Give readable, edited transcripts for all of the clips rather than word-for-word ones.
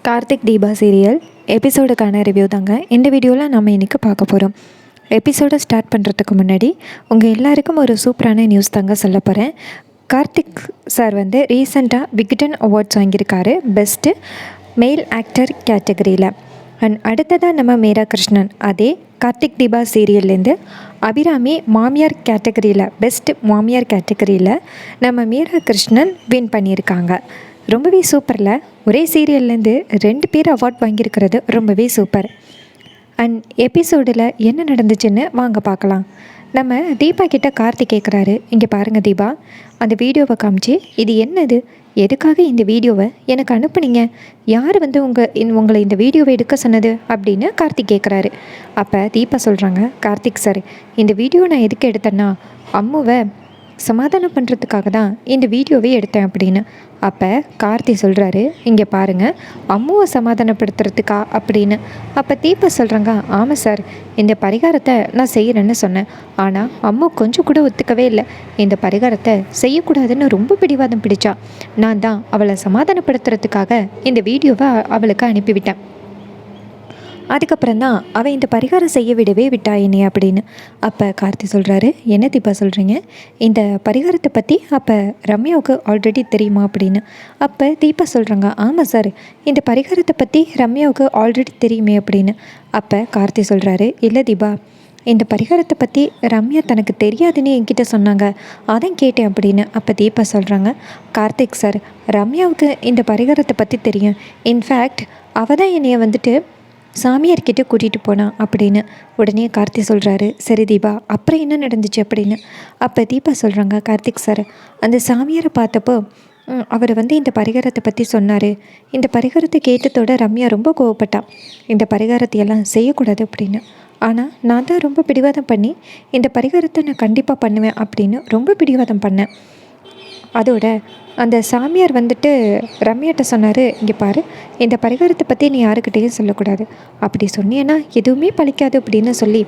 Karthik Deepa serial எபிசோடுக்கான review தாங்க இந்த வீடியோவில் நம்ம இன்றைக்கி பார்க்க போகிறோம். எபிசோடை ஸ்டார்ட் பண்ணுறதுக்கு முன்னாடி உங்கள் எல்லாருக்கும் ஒரு சூப்பரான நியூஸ் தாங்க சொல்ல போகிறேன். கார்த்திக் சார் ரீசெண்டாக விகடன் அவார்ட்ஸ் வாங்கியிருக்காரு பெஸ்ட்டு மெயில் ஆக்டர் கேட்டகரியில். அண்ட் அடுத்ததாக நம்ம மீரா கிருஷ்ணன் அதே கார்த்திக் தீபா சீரியல்லேருந்து அபிராமி மாமியார் கேட்டகரியில் பெஸ்ட் மாமியார் கேட்டகரியில் நம்ம மீரா கிருஷ்ணன் வின் பண்ணியிருக்காங்க. ரொம்பவே சூப்பரில் ஒரே சீரியல்லேருந்து 2 பேர் அவார்ட் வாங்கியிருக்கிறது ரொம்பவே சூப்பர். அண்ட் எபிசோடில் என்ன நடந்துச்சுன்னு வாங்க பார்க்கலாம். நம்ம தீபா கிட்ட கார்த்திக் கேட்குறாரு, இங்கே பாருங்கள் தீபா, அந்த வீடியோவை காமிச்சு இது என்னது, எதுக்காக இந்த வீடியோவை எனக்கு அனுப்புனீங்க, யார் உங்களை இந்த வீடியோவை எடுக்க சொன்னது அப்படின்னு கார்த்திக் கேட்குறாரு. அப்போ தீபா சொல்கிறாங்க, கார்த்திக் சார், இந்த வீடியோ நான் எதுக்கு எடுத்தேன்னா அம்முவை சமாதானம் பண்ணுறதுக்காக தான் இந்த வீடியோவே எடுத்தேன் அப்படின்னு. அப்போ கார்த்தி சொல்கிறாரு, இங்கே பாருங்கள், அம்முவை சமாதானப்படுத்துறதுக்கா அப்படின்னு. அப்போ தீபா சொல்கிறாங்க, ஆமாம் சார், இந்த பரிகாரத்தை நான் செய்கிறேன்னு சொன்னேன், ஆனால் அம்மு கொஞ்சம் கூட ஒத்துக்கவே இல்லை. இந்த பரிகாரத்தை செய்யக்கூடாதுன்னு ரொம்ப பிடிவாதம் பிடிச்சா. நான் தான் அவளை சமாதானப்படுத்துறதுக்காக இந்த வீடியோவை அவளுக்கு அனுப்பிவிட்டேன். அதுக்கப்புறம் தான் அவள் இந்த பரிகாரம் செய்ய விடவே விட்டா என்னை அப்படின்னு. அப்போ கார்த்தி சொல்கிறாரு, என்ன தீபா சொல்கிறீங்க, இந்த பரிகாரத்தை பற்றி அப்போ ரம்யாவுக்கு ஆல்ரெடி தெரியுமா அப்படின்னு. அப்போ தீபா சொல்கிறாங்க, ஆமாம் சார், இந்த பரிகாரத்தை பற்றி ரம்யாவுக்கு ஆல்ரெடி தெரியுமே அப்படின்னு. அப்போ கார்த்தி சொல்கிறாரு, இல்லை தீபா, இந்த பரிகாரத்தை பற்றி ரம்யா தனக்கு தெரியாதுன்னு என்கிட்ட சொன்னாங்க, அதான் கேட்டேன் அப்படின்னு. அப்போ தீபா சொல்கிறாங்க, கார்த்திக் சார், ரம்யாவுக்கு இந்த பரிகாரத்தை பற்றி தெரியும். இன்ஃபேக்ட் அவள் தான் என்னைய சாமியார்கிட்ட கூட்டிகிட்டு போனான் அப்படின்னு. உடனே கார்த்தி சொல்கிறாரு, சரி தீபா, அப்புறம் என்ன நடந்துச்சு அப்படின்னு. அப்போ தீபா சொல்கிறாங்க, கார்த்திக் சார், அந்த சாமியாரை பார்த்தப்போ அவர் இந்த பரிகாரத்தை பற்றி சொன்னார். இந்த பரிகாரத்தை கேட்டதோட ரம்யா ரொம்ப கோவப்பட்டான், இந்த பரிகாரத்தையெல்லாம் செய்யக்கூடாது அப்படின்னு. ஆனால் நான் தான் ரொம்ப பிடிவாதம் பண்ணி இந்த பரிகாரத்தை நான் கண்டிப்பாக பண்ணுவேன் அப்படின்னு ரொம்ப பிடிவாதம் பண்ணேன். அதோட அந்த சாமியார் ரம்யாட்ட சொன்னார், இங்கே பாரு, இந்த பரிகாரத்தை பற்றி நீ யாருக்கிட்டேயும் சொல்லக்கூடாது, அப்படி சொன்னேன்னா எதுவுமே பழிக்காது அப்படின்னு சொல்லி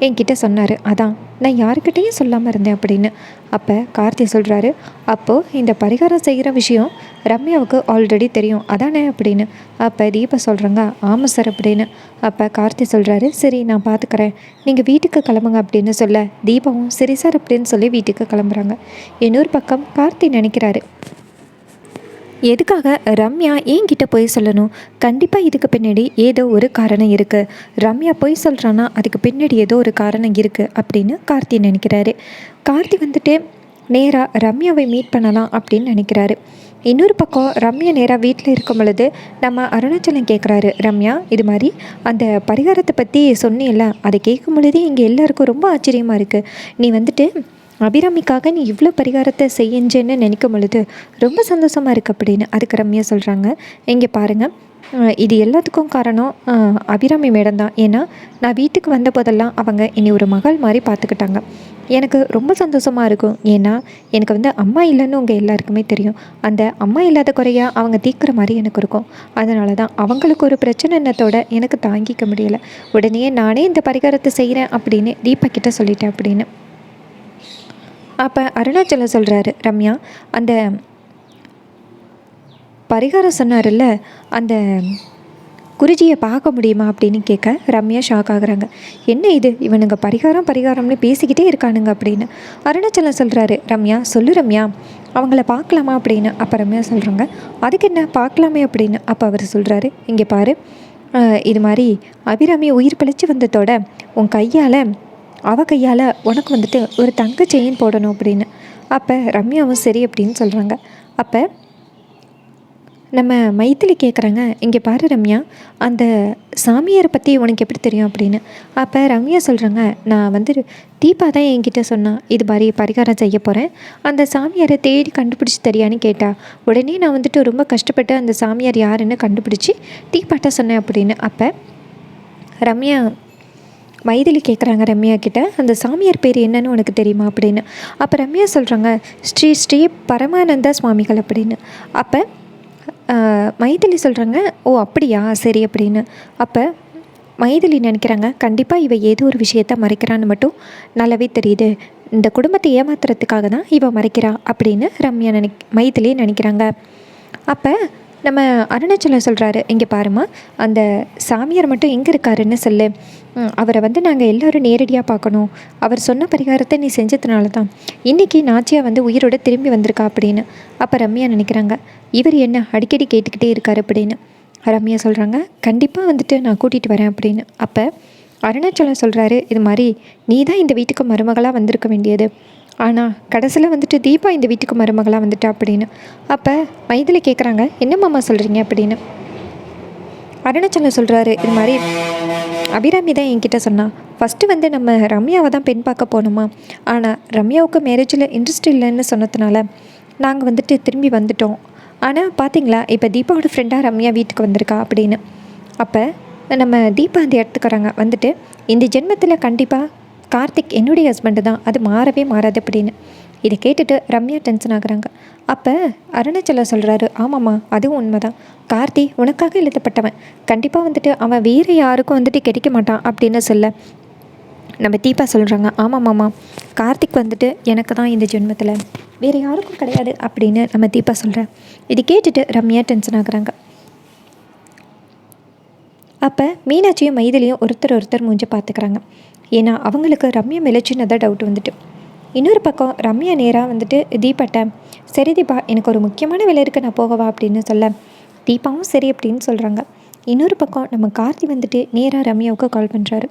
என்கிட்ட சொன்னார், அதான் நான் யாருக்கிட்டேயும் சொல்லாமல் இருந்தேன் அப்படின்னு. அப்போ கார்த்தி சொல்கிறாரு, அப்போது இந்த பரிகாரம் செய்கிற விஷயம் ரம்யாவுக்கு ஆல்ரெடி தெரியும் அதானே அப்படின்னு. அப்போ தீபா சொல்கிறாங்க, ஆமாம் சார் அப்படின்னு. அப்போ கார்த்தி சொல்கிறாரு, சரி நான் பார்த்துக்கிறேன், நீங்கள் வீட்டுக்கு கிளம்புங்க அப்படின்னு சொல்ல தீபாவும் சரி சார் அப்படின்னு சொல்லி வீட்டுக்கு கிளம்புறாங்க. இன்னொரு பக்கம் கார்த்தி நினைக்கிறாரு, எதுக்காக ரம்யா என்கிட்ட போய் சொல்லணும், கண்டிப்பாக இதுக்கு பின்னாடி ஏதோ ஒரு காரணம் இருக்குது, ரம்யா போய் சொல்கிறான்னா அதுக்கு பின்னாடி ஏதோ ஒரு காரணம் இருக்குது அப்படின்னு கார்த்தி நினைக்கிறாரு. கார்த்தி நேராக ரம்யாவை மீட் பண்ணலாம் அப்படின்னு நினைக்கிறாரு. இன்னொரு பக்கம் ரம்யா நேராக வீட்டில் இருக்கும் பொழுது நம்ம அருணாச்சலம் கேட்குறாரு, ரம்யா, இது மாதிரி அந்த பரிகாரத்தை பற்றி சொன்னியல்ல, அதை கேட்கும் பொழுதே இங்கே எல்லாருக்கும் ரொம்ப ஆச்சரியமாக இருக்குது, நீ அபிராமிக்காக நீ இவ்வளோ பரிகாரத்தை செஞ்சேன்னு நினைக்கும் பொழுது ரொம்ப சந்தோஷமாக இருக்குது அப்படின்னு. அதுக்கு ரம்யா சொல்கிறாங்க, இங்கே பாருங்கள், இது எல்லாத்துக்கும் காரணம் அபிராமி மேடம் தான். ஏன்னா நான் வீட்டுக்கு வந்த போதெல்லாம் அவங்க இனி ஒரு மகள் மாதிரி பார்த்துக்கிட்டாங்க. எனக்கு ரொம்ப சந்தோஷமாக இருக்கும். ஏன்னா எனக்கு அம்மா இல்லைன்னு உங்கள் எல்லாருக்குமே தெரியும். அந்த அம்மா இல்லாத குறையாக அவங்க தீர்க்குற மாதிரி எனக்கு இருக்கும். அதனால தான் அவங்களுக்கு ஒரு பிரச்சனைனத்தோட எனக்கு தாங்கிக்க முடியலை. உடனே நானே இந்த பரிகாரத்தை செய்கிறேன் அப்படின்னு தீபா கிட்ட சொல்லிட்டேன் அப்படின்னு. அப்போ அருணாச்சலம் சொல்கிறாரு, ரம்யா, அந்த பரிகாரம் சொன்னார்ல, அந்த குருஜியை பார்க்க முடியுமா அப்படின்னு கேட்க ரம்யா ஷாக் ஆகுறாங்க. என்ன இது, இவனுங்க பரிகாரம்னு பேசிக்கிட்டே இருக்கானுங்க அப்படின்னு. அருணாச்சலம் சொல்கிறாரு, ரம்யா சொல்லு ரம்யா, அவங்கள பார்க்கலாமா அப்படின்னு. அப்போ ரம்யா சொல்கிறாங்க, அதுக்கு என்ன பார்க்கலாமே அப்படின்னு. அப்போ அவர் சொல்கிறாரு, இங்கே பாரு, இது மாதிரி அபிராமி உயிர் பிழைச்சி வந்ததோட அவள் கையால் உனக்கு ஒரு தங்க செயின் போடணும் அப்படின்னு. அப்போ ரம்யாவும் சரி அப்படின்னு சொல்கிறாங்க. அப்போ நம்ம மைத்திலி கேட்குறாங்க, இங்கே பாரு ரம்யா, அந்த சாமியாரை பற்றி உனக்கு எப்படி தெரியும் அப்படின்னு. அப்போ ரம்யா சொல்கிறாங்க, நான் தீபா தான் என்கிட்ட சொன்னான், இது மாதிரி பரிகாரம் செய்ய போகிறேன், அந்த சாமியாரை தேடி கண்டுபிடிச்சி தெரியான்னு கேட்டா. உடனே நான் ரொம்ப கஷ்டப்பட்டு அந்த சாமியார் யாருன்னு கண்டுபிடிச்சி தீபாட்ட சொன்னேன் அப்படின்னு. அப்போ மைதிலி கேட்குறாங்க ரம்யா கிட்ட, அந்த சாமியார் பேர் என்னன்னு உனக்கு தெரியுமா அப்படின்னு. அப்போ ரம்யா சொல்கிறாங்க, ஸ்ரீ பரமானந்த சுவாமிகள் அப்படின்னு. அப்போ மைதிலி சொல்கிறாங்க, ஓ அப்படியா, சரி அப்படின்னு. அப்போ மைதிலி நினைக்கிறாங்க, கண்டிப்பாக இவ ஏதோ ஒரு விஷயத்த மறைக்கிறான்னு மட்டும் நல்லாவே தெரியுது, இந்த குடும்பத்தை ஏமாத்துறதுக்காக தான் இவ மறைக்கிறா அப்படின்னு மைதிலி நினைக்கிறாங்க. அப்போ நம்ம அருணாச்சலம் சொல்கிறாரு, இங்கே பாருமா, அந்த சாமியார் மட்டும் எங்கே இருக்காருன்னு சொல்லு. அவரை வந்து நாங்கள் எல்லோரும் நேரடியாக பார்க்கணும். அவர் சொன்ன பரிகாரத்தை நீ செஞ்சதுனால தான் இன்றைக்கி நாச்சியா வந்து உயிரோடு திரும்பி வந்திருக்கா அப்படின்னு. அப்போ ரம்யா நினைக்கிறாங்க, இவர் என்ன அடிக்கடி கேட்டுக்கிட்டே இருக்கார் அப்படின்னு. ரம்யா சொல்கிறாங்க, கண்டிப்பாக வந்துட்டு நான் கூட்டிகிட்டு வரேன் அப்படின்னு. அப்போ அருணாச்சலம் சொல்கிறாரு, இது மாதிரி நீ தான் இந்த வீட்டுக்கு மருமகளாக வந்திருக்க வேண்டியது, ஆனால் கடைசியில் வந்துட்டு தீபா இந்த வீட்டுக்கு மருமகளாக வந்துட்டா அப்படின்னு. அப்போ மைதிலி கேட்குறாங்க, என்ன மாமா சொல்கிறீங்க அப்படின்னு. அருணாச்சலம் சொல்கிறாரு, இது மாதிரி அபிராமி தான் என்கிட்ட சொன்னான். ஃபஸ்ட்டு வந்து நம்ம ரம்யாவை தான் பெண் பார்க்க போகணுமா, ஆனால் ரம்யாவுக்கு மேரேஜில் இன்ட்ரெஸ்ட் இல்லைன்னு சொன்னதுனால நாங்கள் வந்துட்டு திரும்பி வந்துட்டோம். ஆனால் பார்த்தீங்களா, இப்போ தீபாவோட ஃப்ரெண்டாக ரம்யா வீட்டுக்கு வந்திருக்கா அப்படின்னு. அப்போ நம்ம தீபா அந்த இடத்துக்கு வராங்க. வந்துட்டு இந்த ஜென்மத்தில் கண்டிப்பாக கார்த்திக் என்னுடைய ஹஸ்பண்டு தான், அது மாறவே மாறாது அப்படின்னு. இதை கேட்டுட்டு ரம்யா டென்ஷன் ஆகுறாங்க. அப்போ அருணாச்சலம் சொல்கிறாரு, ஆமாம்மா அதுவும் உண்மை தான், கார்த்தி உனக்காக எழுதப்பட்டவன், கண்டிப்பாக வந்துட்டு அவன் வேறு யாருக்கும் வந்துட்டு கிடைக்க மாட்டான் அப்படின்னு சொல்ல நம்ம தீபா சொல்கிறாங்க, ஆமாம்மாம்மா கார்த்திக் வந்துட்டு எனக்கு தான் இந்த ஜென்மத்தில், வேறு யாருக்கும் கிடையாது அப்படின்னு நம்ம தீபா சொல்கிறேன். இது கேட்டுட்டு ரம்யா டென்ஷன் ஆகுறாங்க. அப்போ மீனாட்சியும் மைதிலியும் ஒருத்தர் மூஞ்சி பார்த்துக்கிறாங்க. ஏன்னா அவங்களுக்கு ரம்யா மேலே சின்னதாக டவுட் வந்துட்டு. இன்னொரு பக்கம் ரம்யா நேராக வந்துட்டு தீபாட்ட, சரி தீபா எனக்கு ஒரு முக்கியமான வேலை இருக்குது, நான் போகவா அப்படின்னு சொல்ல தீபாவும் சரி அப்படின்னு சொல்கிறாங்க. இன்னொரு பக்கம் நம்ம கார்த்தி வந்துட்டு நேராக ரம்யாவுக்கு கால் பண்ணுறாரு.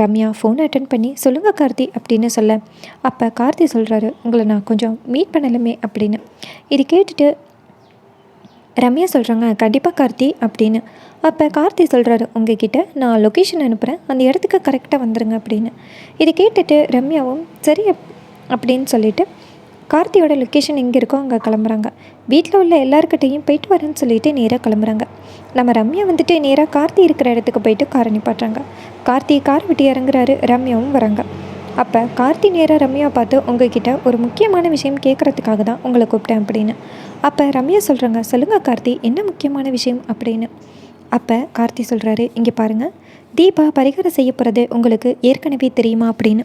ரம்யா ஃபோனை அட்டன் பண்ணி, சொல்லுங்கள் கார்த்தி அப்படின்னு சொல்ல, அப்போ கார்த்தி சொல்கிறாரு, உங்களை நான் கொஞ்சம் மீட் பண்ணலுமே அப்படின்னு. இது கேட்டுட்டு ரம்யா சொல்கிறாங்க, கண்டிப்பாக கார்த்தி அப்படின்னு. அப்போ கார்த்தி சொல்கிறாரு, உங்ககிட்ட நான் லொக்கேஷன் அனுப்புகிறேன், அந்த இடத்துக்கு கரெக்டாக வந்துடுங்க அப்படின்னு. இதை கேட்டுட்டு ரம்யாவும் சரி அப்படின்னு சொல்லிவிட்டு கார்த்தியோட லொக்கேஷன் எங்கே இருக்கோ அங்கே கிளம்புறாங்க. வீட்டில் உள்ள எல்லாருக்கிட்டையும் போயிட்டு வரேன்னு சொல்லிட்டு நேராக கிளம்புறாங்க. நம்ம ரம்யா வந்துட்டு நேராக கார்த்தி இருக்கிற இடத்துக்கு போயிட்டு காரை நிப்பாட்டுறாங்க. கார்த்தி கார் விட்டு இறங்குறாரு, ரம்யாவும் வராங்க. அப்போ கார்த்தி நேராக ரம்யா பார்த்து, உங்ககிட்ட ஒரு முக்கியமான விஷயம் கேட்குறதுக்காக தான் உங்களை கூப்பிட்டேன் அப்படின்னு. அப்போ ரம்யா சொல்கிறாங்க, சொல்லுங்கள் கார்த்தி, என்ன முக்கியமான விஷயம் அப்படின்னு. அப்போ கார்த்தி சொல்கிறாரு, இங்கே பாருங்கள், தீபா பரிகாரம் செய்ய போகிறது உங்களுக்கு ஏற்கனவே தெரியுமா அப்படின்னு.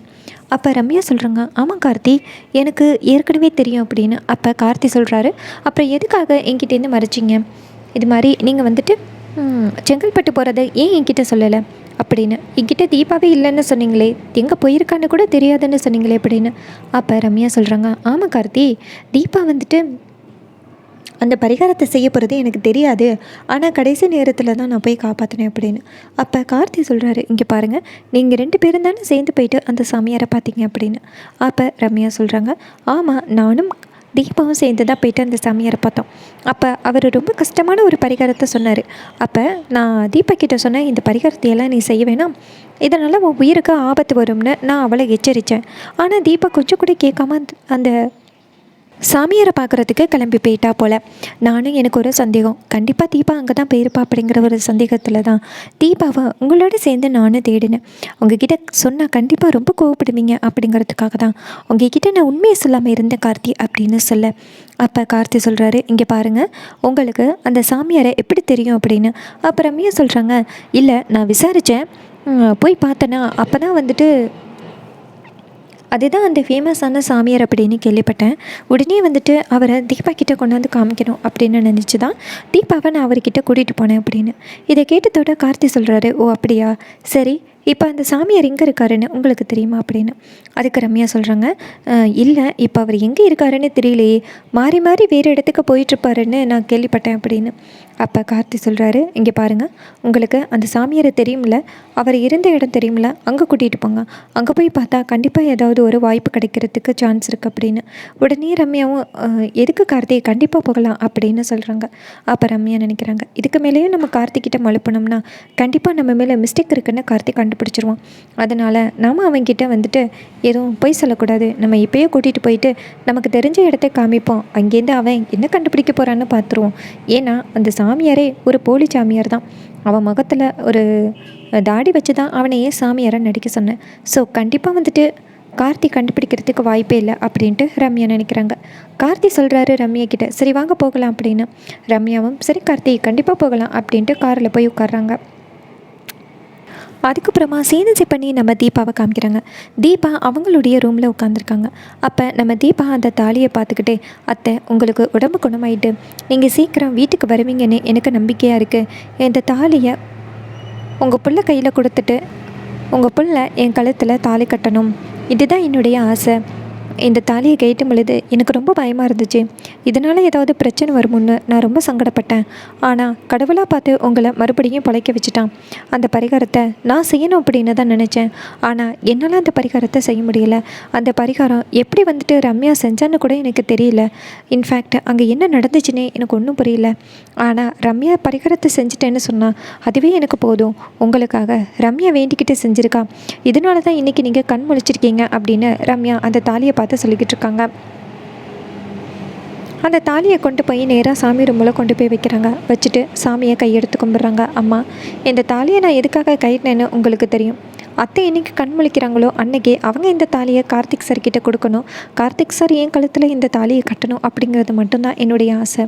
அப்போ ரம்யா சொல்கிறாங்க, ஆமாம் கார்த்தி எனக்கு ஏற்கனவே தெரியும் அப்படின்னு. அப்போ கார்த்தி சொல்கிறாரு, அப்புறம் எதுக்காக என்கிட்டேருந்து மறைச்சிங்க, இது மாதிரி நீங்கள் வந்துட்டு செங்கல்பட்டு போகிறத ஏன் என்கிட்ட சொல்லலை அப்படின்னு. என்கிட்ட தீபாவே இல்லைன்னு சொன்னீங்களே, எங்கே போயிருக்கான்னு கூட தெரியாதுன்னு சொன்னீங்களே அப்படின்னு. அப்போ ரம்யா சொல்கிறாங்க, ஆமாம் கார்த்தி, தீபா வந்துட்டு அந்த பரிகாரத்தை செய்ய போகிறது எனக்கு தெரியாது, ஆனால் கடைசி நேரத்தில் தான் நான் போய் காப்பாற்றினேன் அப்படின்னு. அப்போ கார்த்தி சொல்கிறாரு, இங்கே பாருங்கள், நீங்கள் 2 பேரும் தானே சேர்ந்து போயிட்டு அந்த சாமியாரை பார்த்தீங்க அப்படின்னு. அப்போ ரம்யா சொல்கிறாங்க, ஆமாம் நானும் தீபாவும் சேர்ந்து தான் போயிட்டு அந்த சாமியாரை பார்த்தோம். அப்போ அவர் ரொம்ப கஷ்டமான ஒரு பரிகாரத்தை சொன்னார். அப்போ நான் தீபா கிட்ட சொன்னேன், இந்த பரிகாரத்தையெல்லாம் நீ செய்ய வேணாம், இதனால் உன் உயிருக்கு ஆபத்து வரும்னு நான் அவளை எச்சரித்தேன். ஆனால் தீபா கொஞ்சம் கூட கேட்காம அந்த சாமியாரை பார்க்குறதுக்கு கிளம்பி போயிட்டா போல். நானும் எனக்கு ஒரு சந்தேகம், கண்டிப்பாக தீபா அங்கே தான் போயிருப்பா அப்படிங்கிற ஒரு சந்தேகத்தில் தான் தீபாவை உங்களோட சேர்ந்து நானும் தேடினேன். உங்ககிட்ட சொன்னால் கண்டிப்பாக ரொம்ப கோவப்படுவீங்க அப்படிங்கிறதுக்காக தான் உங்ககிட்ட நான் உண்மையை சொல்லாமல் இருந்தேன் கார்த்தி அப்படின்னு சொல்ல. அப்போ கார்த்தி சொல்கிறாரு, இங்கே பாருங்கள், உங்களுக்கு அந்த சாமியாரை எப்படி தெரியும் அப்படின்னு. அப்போ ரம்யா சொல்கிறாங்க, இல்லை நான் விசாரித்தேன், போய் பார்த்தேன்னா அப்போ தான் வந்துட்டு அதுதான் அந்த ஃபேமஸான சாமியார் அப்படின்னு கேள்விப்பட்டேன். உடனே வந்துட்டு அவரை தீபா கிட்டே கொண்டாந்து காமிக்கணும் அப்படின்னு நினச்சி தான் தீபாவை நான் அவர்கிட்ட கூட்டிகிட்டு போனேன் அப்படின்னு. இதை கேட்டதோட கார்த்தி சொல்கிறாரு, ஓ அப்படியா, சரி இப்போ அந்த சாமியார் எங்கே இருக்காருன்னு உங்களுக்கு தெரியுமா அப்படின்னு. அதுக்கு ரம்யா சொல்கிறாங்க, இல்லை இப்போ அவர் எங்கே இருக்காருன்னு தெரியலையே, மாறி மாறி வேறு இடத்துக்கு போயிட்டுருப்பாருன்னு நான் கேள்விப்பட்டேன் அப்படின்னு. அப்போ கார்த்தி சொல்கிறாரு, இங்கே பாருங்கள், உங்களுக்கு அந்த சாமியாரை தெரியுமில்ல, அவர் இருந்த இடம் தெரியுமில்ல, அங்கே கூட்டிகிட்டு போங்க, அங்கே போய் பார்த்தா கண்டிப்பாக ஏதாவது ஒரு வாய்ப்பு கிடைக்கிறதுக்கு சான்ஸ் இருக்குது அப்படின்னு. உடனே ரம்யாவும், எதுக்கு கார்த்தி, கண்டிப்பாக போகலாம் அப்படின்னு சொல்கிறாங்க. அப்போ ரம்யா நினைக்கிறாங்க, இதுக்கு மேலேயும் நம்ம கார்த்திக்கிட்ட மழுப்பினோம்னா கண்டிப்பாக நம்ம மேலே மிஸ்டேக் இருக்குன்னு கார்த்திக் கண்டுபிடிச்சிருவான். அதனால் நாம் அவன்கிட்ட வந்துட்டு எதுவும் பொய் சொல்லக்கூடாது, நம்ம இப்போயே கூட்டிகிட்டு போயிட்டு நமக்கு தெரிஞ்ச இடத்த காமிப்போம், அங்கேருந்து அவன் என்ன கண்டுபிடிக்க போகிறான்னு பார்த்துருவோம். ஏன்னா அந்த சாமியாரே ஒரு போலி சாமியார் தான், அவன் முகத்தில் ஒரு தாடி வச்சு தான் அவனை ஏன் சாமியாரை நடிக்க சொன்னேன். ஸோ கண்டிப்பாக வந்துட்டு கார்த்தி கண்டுபிடிக்கிறதுக்கு வாய்ப்பே இல்லை அப்படின்ட்டு ரம்யா நினைக்கிறாங்க. கார்த்தி சொல்கிறாரு ரம்யா கிட்ட, சரி வாங்க போகலாம் அப்படின்னு. ரம்யாவும் சரி கார்த்தி கண்டிப்பாக போகலாம் அப்படின்ட்டு காரில் போய் உட்கார்றாங்க. அதுக்கப்புறமா சீனசி பண்ணி நம்ம தீபாவை காமிக்கிறாங்க. தீபா அவங்களுடைய ரூமில் உட்காந்துருக்காங்க. அப்போ நம்ம தீபா அந்த தாலியை பார்த்துக்கிட்டே, அத்தை உங்களுக்கு உடம்பு குணமாயிட்டு நீங்கள் சீக்கிரம் வீட்டுக்கு வருவீங்கன்னு எனக்கு நம்பிக்கையாக இருக்குது. இந்த தாலியை உங்கள் புள்ள கையில் கொடுத்துட்டு உங்கள் புள்ள என் கழுத்தில் தாலி கட்டணும், இதுதான் என்னுடைய ஆசை. இந்த தாலியை கேட்டும் பொழுது எனக்கு ரொம்ப பயமாக இருந்துச்சு. இதனால் ஏதாவது பிரச்சனை வருமுன்னு நான் ரொம்ப சங்கடப்பட்டேன். ஆனால் கடவுளாக பார்த்து உங்களை மறுபடியும் பழைக்க வச்சுட்டான். அந்த பரிகாரத்தை நான் செய்யணும் அப்படின்னு தான் நினச்சேன். ஆனால் என்னால் அந்த பரிகாரத்தை செய்ய முடியல. அந்த பரிகாரம் எப்படி வந்துட்டு ரம்யா செஞ்சான்னு கூட எனக்கு தெரியல. இன்ஃபேக்ட் அங்கே என்ன நடந்துச்சுன்னே எனக்கு ஒன்றும் புரியல. ஆனால் ரம்யா பரிகாரத்தை செஞ்சுட்டேன்னு சொன்னால் அதுவே எனக்கு போதும். உங்களுக்காக ரம்யா வேண்டிக்கிட்டு செஞ்சுருக்கா. இதனால தான் இன்றைக்கி நீங்கள் கண் முழிச்சிருக்கீங்க அப்படின்னு ரம்யா அந்த தாலியை பார்த்து சொல்லிக்கிட்டு இருக்காங்க. அந்த தாலியை கொண்டு போய் நேராக சாமி ரூமில் கொண்டு போய் வைக்கிறாங்க. வச்சுட்டு சாமியை கையெடுத்து கும்பிட்றாங்க. அம்மா, இந்த தாலியை நான் எதுக்காக கைட்டினேன்னு உங்களுக்கு தெரியும். அத்தை என்னைக்கு கண் முழிக்கிறாங்களோ அன்னைக்கே அவங்க இந்த தாலியை கார்த்திக் சார் கிட்டே கொடுக்கணும். கார்த்திக் சார் என் கழுத்தில் இந்த தாலியை கட்டணும் அப்படிங்கிறது மட்டும்தான் என்னுடைய ஆசை.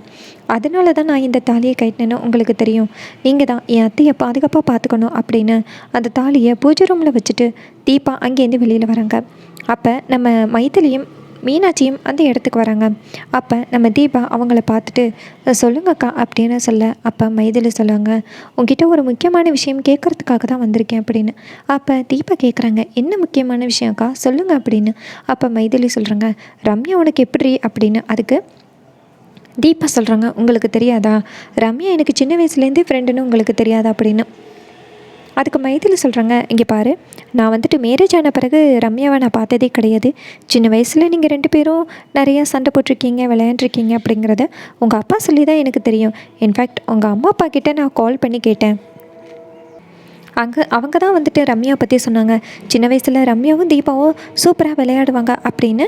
அதனால தான் நான் இந்த தாலியை கைட்டினேன்னு உங்களுக்கு தெரியும். நீங்கள் தான் என் அத்தையை பாதுகாப்பாக பார்த்துக்கணும் அப்படின்னு அந்த தாலியை பூஜை ரூமில் வச்சுட்டு தீபா அங்கேருந்து வெளியில் வராங்க. அப்போ நம்ம மைதிலியும் மீனாட்சியும் அந்த இடத்துக்கு வராங்க. அப்போ நம்ம தீபா அவங்கள பார்த்துட்டு சொல்லுங்கக்கா அப்படின்னு சொல்ல, அப்போ மைதிலி சொல்லுவாங்க, உங்ககிட்ட ஒரு முக்கியமான விஷயம் கேட்குறதுக்காக தான் வந்திருக்கேன் அப்படின்னு. அப்போ தீபா கேட்குறாங்க, என்ன முக்கியமான விஷயம்க்கா சொல்லுங்கள் அப்படின்னு. அப்போ மைதிலி சொல்கிறாங்க, ரம்யா உனக்கு எப்படி அப்படின்னு. அதுக்கு தீபா சொல்கிறாங்க, உங்களுக்கு தெரியாதா, ரம்யா எனக்கு சின்ன வயசுலேருந்தே ஃப்ரெண்டுன்னு உங்களுக்கு தெரியாதா அப்படின்னு. அதுக்கு மைதிலி சொல்கிறாங்க, இங்கே பாரு, நான் வந்துட்டு மேரேஜ் ஆன பிறகு ரம்யாவை நான் பார்த்ததே கிடையாது. சின்ன வயசில் நீங்கள் 2 பேரும் நிறையா சண்டை போட்டிருக்கீங்க, விளையாண்டுருக்கீங்க அப்படிங்கிறத உங்கள் அப்பா சொல்லி தான் எனக்கு தெரியும். இன்ஃபேக்ட் உங்கள் அம்மா அப்பா கிட்டே நான் கால் பண்ணி கேட்டேன். அவங்க தான் வந்துட்டு ரம்யா பற்றி சொன்னாங்க. சின்ன வயசில் ரம்யாவும் தீபாவும் சூப்பராக விளையாடுவாங்க அப்படின்னு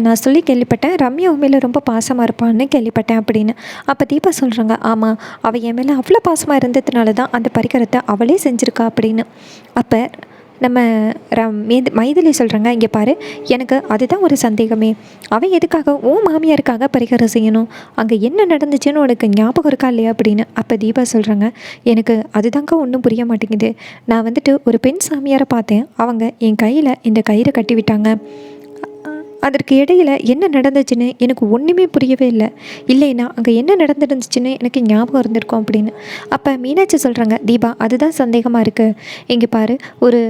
நான் சொல்லி கேள்விப்பட்டேன். ரம்யா உண்மையில் ரொம்ப பாசமாக இருப்பான்னு கேள்விப்பட்டேன் அப்படின்னு. அப்போ தீபா சொல்கிறாங்க, ஆமாம், அவள் என் மேலே அவ்வளோ பாசமாக இருந்ததுனால தான் அந்த பரிகாரத்தை அவளே செஞ்சுருக்கா அப்படின்னு. அப்போ நம்ம மைதிலி சொல்கிறாங்க, இங்கே பாரு, எனக்கு அதுதான் ஒரு சந்தேகமே. அவன் எதுக்காக மாமியாருக்காக பரிகாரம் செய்யணும்? அங்கே என்ன நடந்துச்சுன்னு உனக்கு ஞாபகம் இருக்கா இல்லையா அப்படின்னு. அப்போ தீபா சொல்கிறாங்க, எனக்கு அதுதாங்க ஒன்றும் புரிய மாட்டேங்குது. நான் வந்துட்டு ஒரு பெண் சாமியாரை பார்த்தேன். அவங்க என் கையில் இந்த கயிறை கட்டி விட்டாங்க. அதற்கு இடையில் என்ன நடந்துச்சுன்னு எனக்கு ஒன்றுமே புரியவே இல்லை. இல்லைன்னா அங்கே என்ன நடந்துருந்துச்சுன்னு எனக்கு ஞாபகம் இருந்திருக்கும் அப்படின்னு. அப்போ மீனாட்சி சொல்கிறாங்க, தீபா அதுதான் சந்தேகமாக இருக்குது. இங்கே பாரு, ஒரு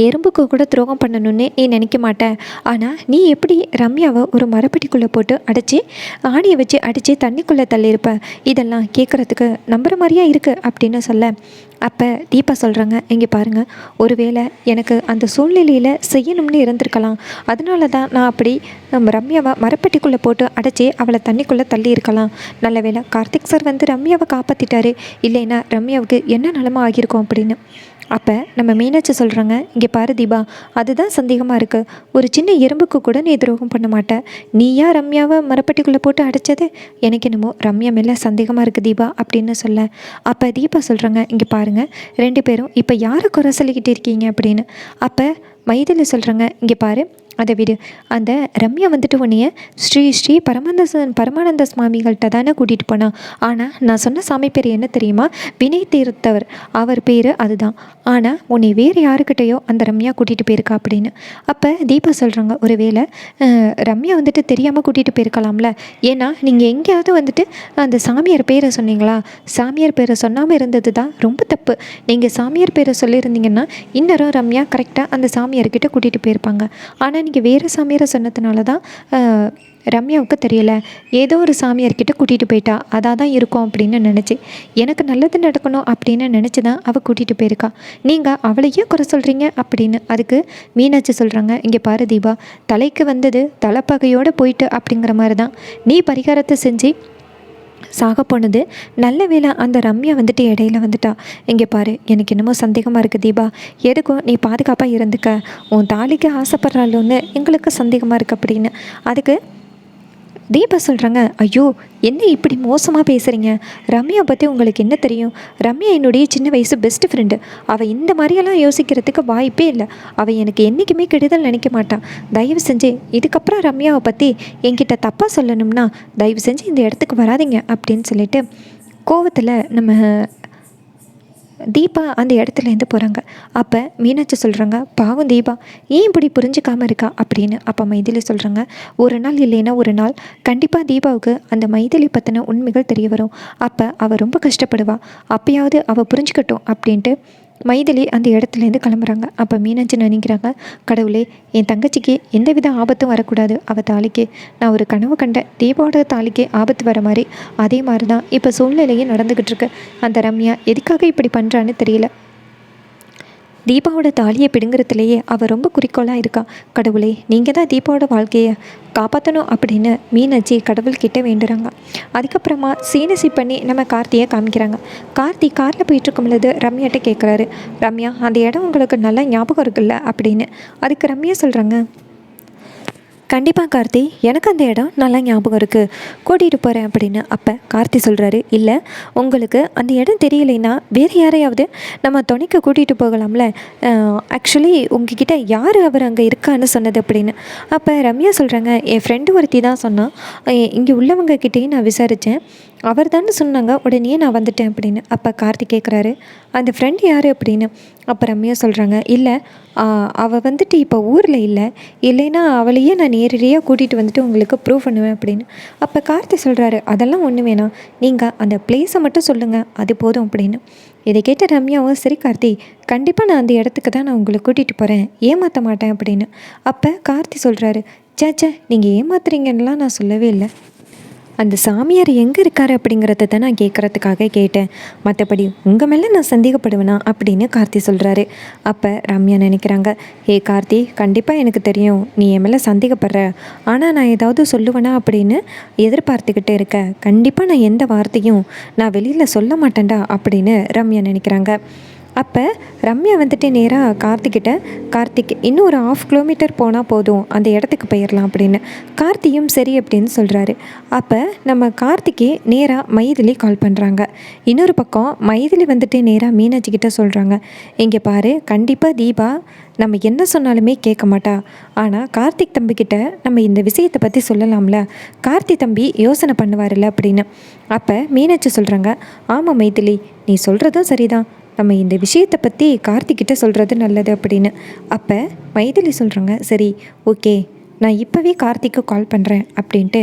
எறும்புக்கு கூட துரோகம் பண்ணணும்னு நீ நினைக்க மாட்டேன். ஆனால் நீ எப்படி ரம்யாவை ஒரு மரப்பெட்டிக்குள்ளே போட்டு அடைச்சி ஆணியை வச்சு அடித்து தண்ணிக்குள்ளே தள்ளியிருப்ப? இதெல்லாம் கேட்குறதுக்கு நம்புகிற மாதிரியா இருக்குது அப்படின்னு சொல்ல, அப்போ தீபா சொல்கிறாங்க, இங்கே பாருங்கள், ஒருவேளை எனக்கு அந்த சூழ்நிலையில் செய்யணும்னு இருந்திருக்கலாம். அதனால தான் நான் அப்படி ரம்யாவை மரப்பெட்டிக்குள்ளே போட்டு அடைச்சி அவளை தண்ணிக்குள்ளே தள்ளி இருக்கலாம். நல்ல வேளை கார்த்திக் சார் வந்து ரம்யாவை காப்பாற்றிட்டாரு. இல்லைன்னா ரம்யாவுக்கு என்ன நிலமை ஆகியிருக்கும் அப்படின்னு. அப்போ நம்ம மீனாட்சி சொல்கிறாங்க, இங்கே பாரு தீபா, அதுதான் சந்தேகமாக இருக்குது. ஒரு சின்ன எறும்புக்கு கூட நீ துரோகம் பண்ண மாட்டேன். நீயா ரம்யாவை மரப்பட்டிக்குள்ளே போட்டு அடைச்சது? எனக்கு என்னமோ ரம்யா மேலே சந்தேகமாக இருக்குது தீபா அப்படின்னு சொல்ல, அப்போ தீபா சொல்கிறாங்க, இங்கே பாருங்கள், 2 பேரும் இப்போ யாரை குறை சொல்லிக்கிட்டு இருக்கீங்க அப்படின்னு. அப்போ மைதிலி சொல்கிறாங்க, இங்கே பாரு, அதை விடு. அந்த ரம்யா வந்துட்டு உன்னைய ஸ்ரீ பரமானந்த சுவாமிகள்கிட்ட தானே கூட்டிகிட்டு போனான். ஆனால் நான் சொன்ன சாமி பேர் என்ன தெரியுமா? வினய் தீர்த்தவர், அவர் பேர் அதுதான். ஆனால் உன்னை வேறு யாருக்கிட்டையோ அந்த ரம்யா கூட்டிகிட்டு போயிருக்கா அப்படின்னு. அப்போ தீபா சொல்கிறாங்க, ஒரு வேளை ரம்யா வந்துட்டு தெரியாமல் கூட்டிகிட்டு போயிருக்கலாம்ல. ஏன்னா நீங்கள் எங்கேயாவது வந்துட்டு அந்த சாமியார் பேரை சொன்னீங்களா? சாமியார் பேரை சொன்னாமல் இருந்தது தான் ரொம்ப தப்பு. நீங்கள் சாமியார் பேரை சொல்லியிருந்தீங்கன்னா இன்னரும் ரம்யா கரெக்டாக அந்த சாமியார்கிட்ட கூட்டிகிட்டு போயிருப்பாங்க. ஆனால் நீங்கள் வேறு சாமியாரை சொன்னதுனால தான் ரம்யாவுக்கு தெரியலை, ஏதோ ஒரு சாமியார்கிட்ட கூட்டிகிட்டு போயிட்டா, அதாக தான் இருக்கும் அப்படின்னு நினச்சி, எனக்கு நல்லது நடக்கணும் அப்படின்னு நினச்சி தான் அவள் கூட்டிகிட்டு போயிருக்கா. நீங்கள் அவளையே குறை சொல்கிறீங்க அப்படின்னு. அதுக்கு மீனாட்சி சொல்கிறாங்க, இங்கே பாரு தீபா, தலைக்கு வந்தது தலைப்பகையோடு போயிட்டு அப்படிங்கிற மாதிரி தான் நீ பரிகாரத்தை செஞ்சு சாக போனது. நல்ல வேளை அந்த ரம்யா வந்துட்டு இடையில வந்துட்டா. இங்கே பாரு, எனக்கு என்னமோ சந்தேகமாக இருக்குது தீபா, எதுக்கும் நீ பாதுகாப்பாக இருந்துக்க. உன் தாலிக்கு ஆசைப்படுறாளோன்னு எங்களுக்கு சந்தேகமாக இருக்குது அப்படின்னு. அதுக்கு தீபா சொல்கிறாங்க, ஐயோ என்ன இப்படி மோசமாக பேசுகிறீங்க? ரம்யா பற்றி உங்களுக்கு என்ன தெரியும்? ரம்யா என்னுடைய சின்ன வயசு பெஸ்ட் ஃப்ரெண்டு. அவள் இந்த மாதிரியெல்லாம் யோசிக்கிறதுக்கு வாய்ப்பே இல்லை. அவள் எனக்கு என்றைக்குமே கெடுதல் நினைக்க மாட்டான். தயவு செஞ்சு இதுக்கப்புறம் ரம்யாவை பற்றி என்கிட்ட தப்பாக சொல்லணும்னா தயவு செஞ்சு இந்த இடத்துக்கு வராதிங்க அப்படின்னு சொல்லிட்டு கோவத்தில் நம்ம தீபா அந்த இடத்துலேருந்து போகிறாங்க. அப்போ மீனாட்சி சொல்கிறாங்க, பாவம் தீபா ஏன் இப்படி புரிஞ்சுக்காமல் இருக்கா அப்படின்னு. அப்போ மைதிலி சொல்கிறாங்க, ஒரு நாள் இல்லைன்னா ஒரு நாள் கண்டிப்பாக தீபாவுக்கு அந்த மைதிலி பற்றின உண்மைகள் தெரிய வரும். அப்போ அவள் ரொம்ப கஷ்டப்படுவா, அப்பயாவது அவள் புரிஞ்சுக்கட்டும் அப்படின்ட்டு மைதிலி அந்த இடத்துலேருந்து கிளம்புறாங்க. அப்போ மீனாட்சி நினைக்கிறாங்க, கடவுளே என் தங்கச்சிக்கு எந்தவித ஆபத்தும் வரக்கூடாது. அவள் தாலிக்கு நான் ஒரு கனவு கண்டேன், தீபாவோட தாலிக்கு ஆபத்து வர மாதிரி. அதே மாதிரி தான் இப்போ சூழ்நிலையே நடந்துக்கிட்டு இருக்கு. அந்த ரம்யா எதுக்காக இப்படி பண்ணுறான்னு தெரியல. தீபாவோட தாலியை பிடுங்கிறதுலையே அவள் ரொம்ப குறிக்கோளாக இருக்கா. கடவுளே நீங்கள் தான் தீபாவோட வாழ்க்கையை காப்பாற்றணும் அப்படின்னு மீனாட்சி கடவுள்கிட்ட வேண்டுறாங்க. அதுக்கப்புறமா சீனசி பண்ணி நம்ம கார்த்தியை காமிக்கிறாங்க. கார்த்தி காரில் போயிட்டுருக்கும் பொழுது ரம்யாட்ட கேட்குறாரு, ரம்யா அந்த இடம் உங்களுக்கு நல்லா ஞாபகம் இருக்குல்ல அப்படின்னு. அதுக்கு ரம்யா சொல்கிறாங்க, கண்டிப்பாக கார்த்தி, எனக்கு அந்த இடம் நல்லா ஞாபகம் இருக்குது, கூட்டிகிட்டு போகிறேன் அப்படின்னு. அப்போ கார்த்தி சொல்கிறாரு, இல்லை உங்களுக்கு அந்த இடம் தெரியலைன்னா வேறு யாரையாவது நம்ம துணைக்கு கூட்டிகிட்டு போகலாம்ல, ஆக்சுவலி உங்ககிட்ட யார் அவர் அங்கே இருக்கான்னு சொன்னது அப்படின்னு. அப்போ ரம்யா சொல்கிறாங்க, என் ஃப்ரெண்டு ஒருத்தி தான் சொன்னான், இங்கே உள்ளவங்கக்கிட்டேயும் நான் விசாரித்தேன், அவர் தானே சொன்னாங்க, உடனே நான் வந்துட்டேன் அப்படின்னு. அப்போ கார்த்தி கேட்குறாரு, அந்த ஃப்ரெண்டு யார் அப்படின்னு. அப்போ ரம்யா சொல்கிறாங்க, இல்லை அவள் வந்துட்டு இப்போ ஊரில் இல்லைன்னா அவளையே நான் நேரடியாக கூட்டிகிட்டு வந்துட்டு உங்களுக்கு ப்ரூவ் பண்ணுவேன் அப்படின்னு. அப்போ கார்த்தி சொல்கிறாரு, அதெல்லாம் ஒன்று வேணாம், நீங்கள் அந்த பிளேஸை மட்டும் சொல்லுங்கள், அது போதும் அப்படின்னு. இதை கேட்ட ரம்யாவும், சரி கார்த்தி, கண்டிப்பாக நான் அந்த இடத்துக்கு தான் நான் உங்களை கூட்டிகிட்டு போகிறேன், ஏமாற்ற மாட்டேன் அப்படின்னு. அப்போ கார்த்தி சொல்கிறாரு, சேச்சே நீங்கள் ஏமாத்துறீங்கன்னெலாம் நான் சொல்லவே இல்லை, அந்த சாமியார் எங்கே இருக்கார் அப்படிங்கிறத தான் நான் கேட்குறதுக்காக கேட்டேன், மற்றபடி உங்கள் மேலே நான் சந்தேகப்படுவேனா அப்படின்னு கார்த்தி சொல்கிறாரு. அப்போ ரம்யா நினைக்கிறாங்க, ஏ கார்த்தி, கண்டிப்பாக எனக்கு தெரியும் நீ என் மேலே சந்தேகப்படுற, ஆனால் நான் ஏதாவது சொல்லுவேனா அப்படின்னு எதிர்பார்த்துக்கிட்டே இருக்க, கண்டிப்பாக நான் எந்த வார்த்தையும் நான் வெளியில் சொல்ல மாட்டேன்டா அப்படின்னு ரம்யா நினைக்கிறாங்க. அப்போ ரம்யா வந்துட்டு நேராக கார்த்திக் இன்னும் ஒரு 1/2 கிலோமீட்டர் போனால் போதும், அந்த இடத்துக்கு போயிடலாம் அப்படின்னு. கார்த்தியும் சரி அப்படின்னு சொல்கிறாரு. அப்போ நம்ம கார்த்திக்கு நேராக மைதிலி கால் பண்ணுறாங்க. இன்னொரு பக்கம் மைதிலி வந்துட்டு நேராக மீனாட்சிக்கிட்ட சொல்கிறாங்க, இங்கே பாரு, கண்டிப்பாக தீபா நம்ம என்ன சொன்னாலுமே கேட்க மாட்டா, ஆனால் கார்த்திக் தம்பிக்கிட்ட நம்ம இந்த விஷயத்தை பற்றி சொல்லலாம்ல, கார்த்தி தம்பி யோசனை பண்ணுவார்ல அப்படின்னு. அப்போ மீனாட்சி சொல்கிறாங்க, ஆமாம் மைதிலி, நீ சொல்கிறதும் சரிதான், நம்ம இந்த விஷயத்தை பற்றி கார்த்திக்கிட்ட சொல்கிறது நல்லது அப்படின்னு. அப்போ மைதிலி சொல்கிறாங்க, சரி ஓகே, நான் இப்போவே கார்த்திக்கு கால் பண்ணுறேன் அப்படின்ட்டு